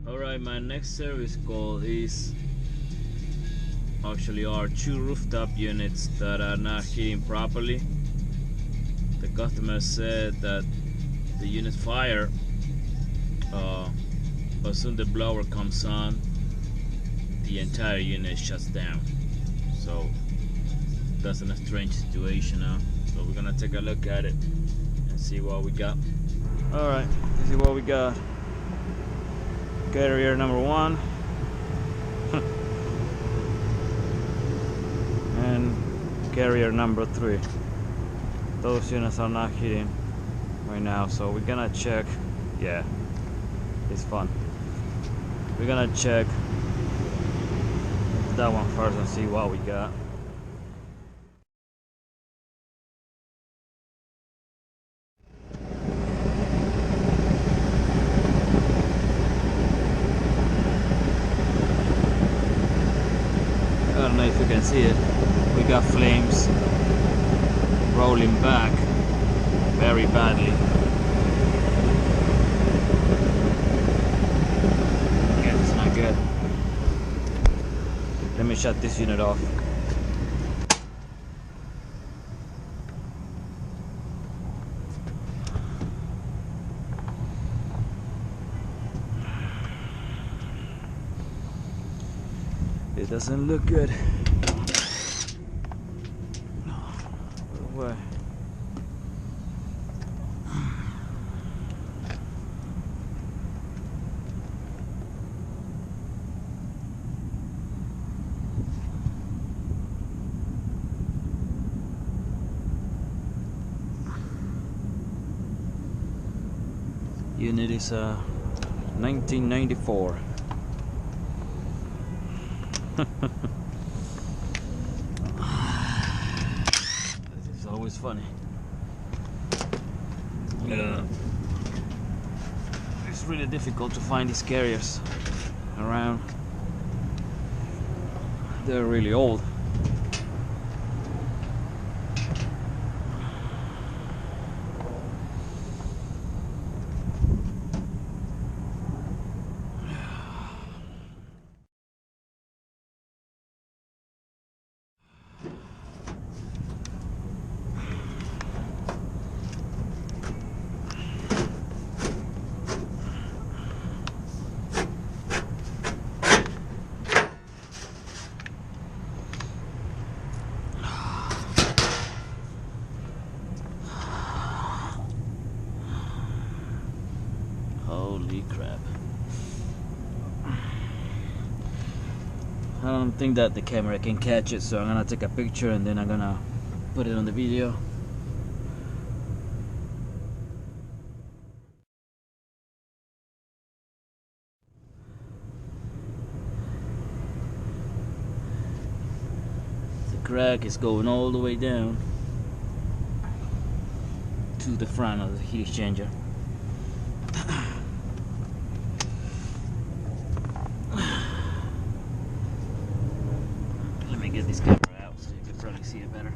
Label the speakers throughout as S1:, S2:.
S1: Alright, my next service call is actually our two rooftop units that are not heating properly. The customer said that the unit fire as soon as the blower comes on, the entire unit shuts down. So that's a strange situation now. So we're gonna take a look at it and see what we got. Alright, this is what we got. Carrier number 1 and carrier number 3. Those units are not heating right now, so we're gonna check. Yeah, it's fun. We're gonna check that one first and see what we got. I don't know if you can see it. We got flames rolling back very badly. Yeah, it's not good. Let me shut this unit off. It doesn't look good. Why? Unit is 1994. This is always funny. It's really difficult to find these carriers around. They're really old. Holy crap. I don't think that the camera can catch it, so I'm gonna take a picture and then I'm gonna put it on the video. The crack is going all the way down to the front of the heat exchanger. Let me get this camera out so you can probably see it better.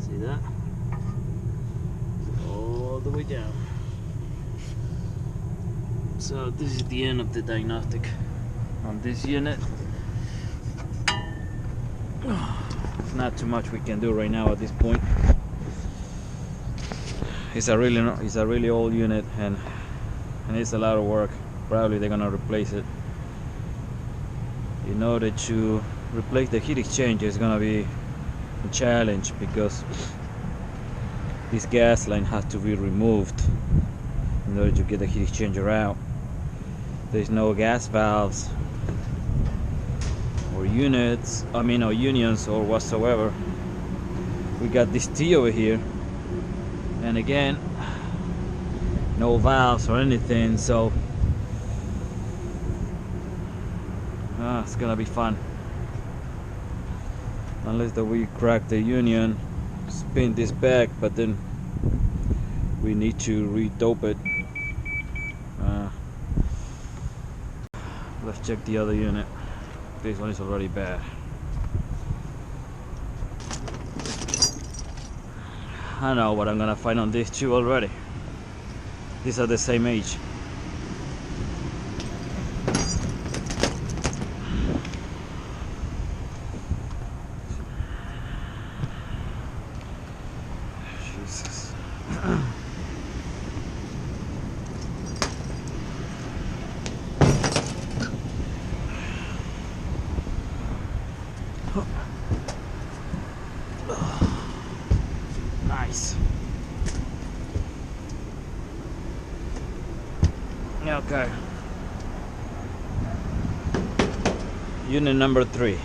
S1: See that? All the way down. So this is the end of the diagnostic on this unit. There's not too much we can do right now at this point. It's a really old unit and it's a lot of work. Probably they're gonna replace it. In order to replace the heat exchanger is gonna be a challenge because this gas line has to be removed in order to get the heat exchanger out. There's no gas valves or units, or unions or whatsoever. We got this T over here, and again, no valves or anything, so it's gonna be fun. Unless that we crack the union, spin this back, but then we need to re-dope it check the other unit. This one is already bad. I know what I'm gonna find on these two already. These are the same age. Jesus. Nice. Okay. Unit number 3.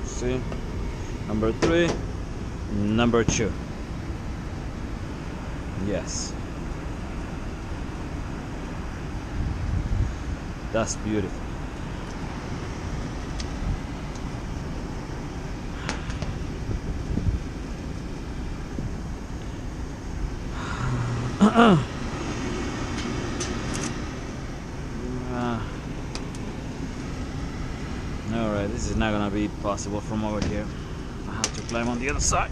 S1: See? Number 3, number 2. Yes. That's beautiful. Alright, this is not gonna be possible from over here. I have to climb on the other side.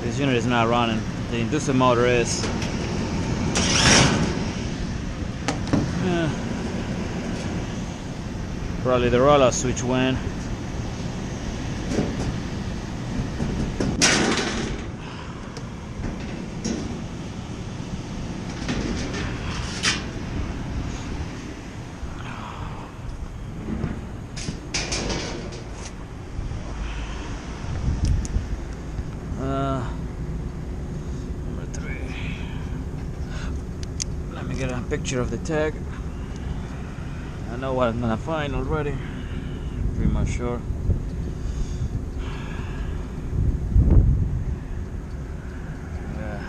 S1: This unit is not running. The inducer motor is. Probably the roller switch went. Number 3. Let me get a picture of the tag. I know what I'm gonna find already. Pretty much sure. Yeah.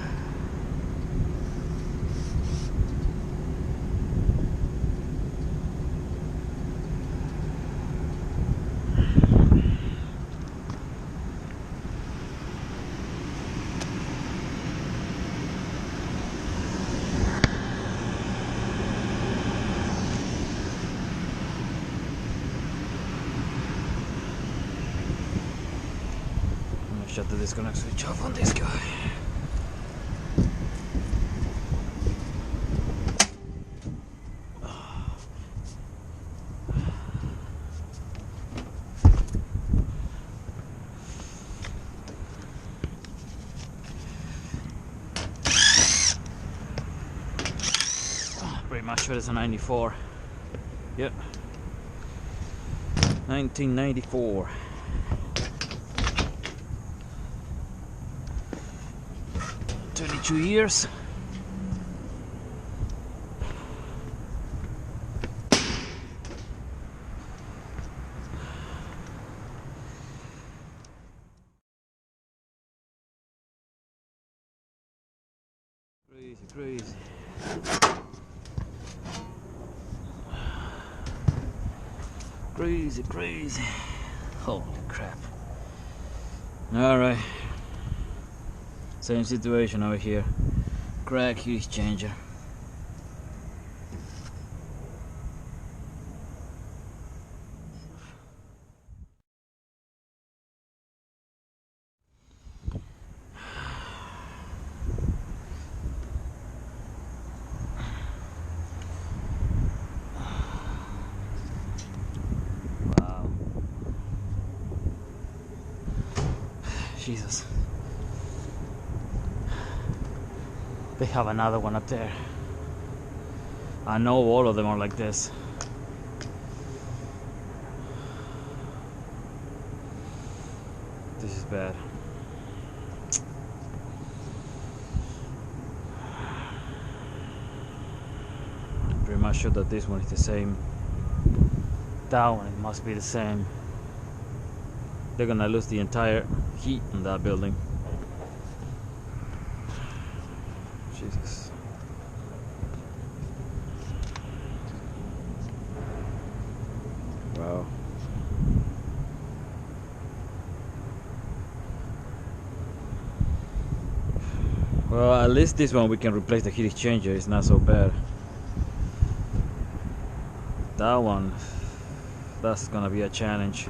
S1: Shut the disconnect switch off on this guy. Pretty much sure it's a 94. Yep. 1994. 22 years. Crazy. Crazy. Holy crap. Alright. Same situation over here. Crack heat exchanger. Wow. Jesus. They have another one up there. I know all of them are like this. This is bad. I'm pretty much sure that this one is the same. That one, it must be the same. They're gonna lose the entire heat in that building. Jesus. Wow. Well, at least this one we can replace the heat exchanger. It's not so bad. That one, that's gonna be a challenge.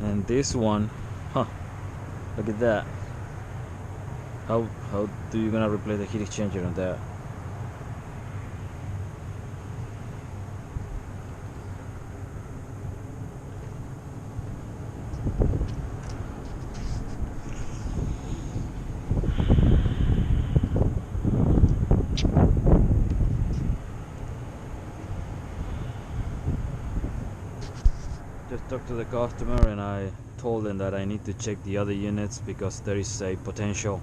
S1: And this one, huh? Look at that. How do you gonna replace the heat exchanger on that? Just talked to the customer and I told them that I need to check the other units because there is a potential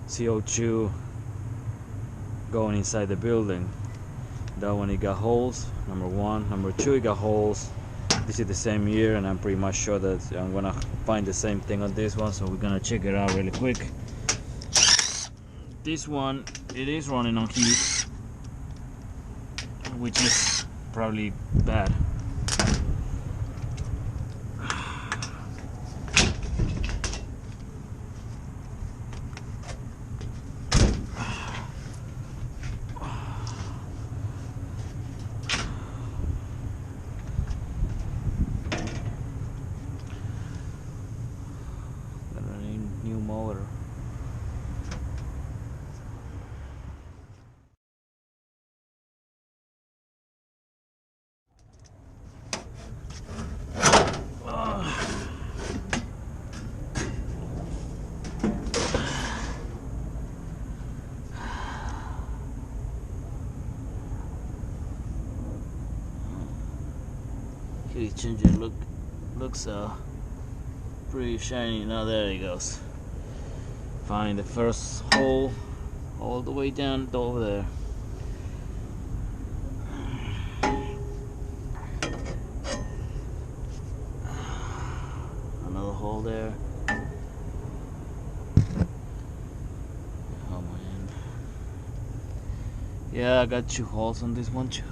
S1: CO2 going inside the building. That one, it got holes, number one. Number two, it got holes. This is the same year and I'm pretty much sure that I'm gonna find the same thing on this one, so we're gonna check it out really quick. This one, it is running on heat, which is probably bad. New motor. Heat exchanger looks pretty shiny. Now there he goes. Find the first hole all the way down over there. Another hole there. Oh man. Yeah, I got 2 holes on this one too.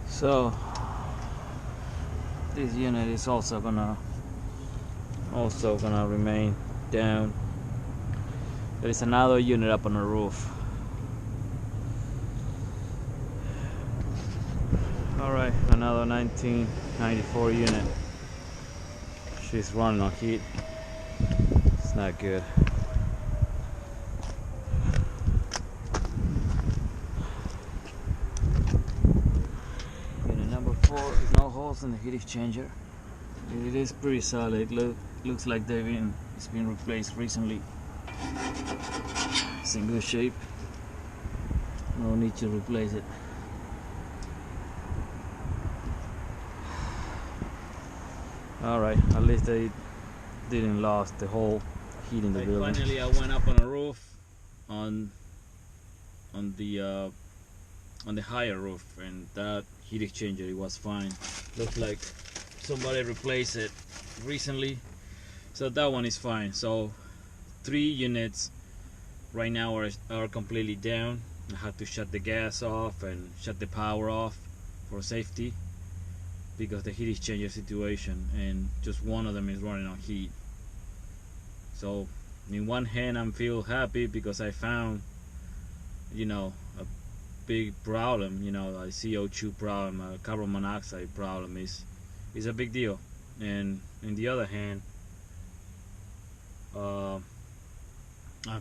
S1: So this unit is also gonna remain down. There is another unit up on the roof. Alright, another 1994 unit. She's running on heat. It's not good. Number 4 is no holes in the heat exchanger. It is pretty solid. Looks like it's been replaced recently. It's in good shape. No need to replace it. Alright, at least they didn't lose the whole heat in the building. Finally I went up on a roof on the higher roof, and that heat exchanger, it was fine. Looks like somebody replaced it recently, so that one is fine. So 3 units right now are completely down. I had to shut the gas off and shut the power off for safety because the heat exchanger situation, and just one of them is running on heat. So in one hand I feel happy because I found, you know, a big problem, you know, a CO2 problem, a carbon monoxide problem is a big deal. And in the other hand, I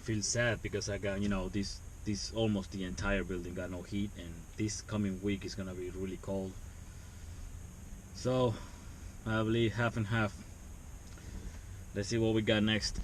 S1: feel sad because I got, you know, this almost the entire building got no heat, and this coming week is gonna be really cold. So I believe half and half. Let's see what we got next.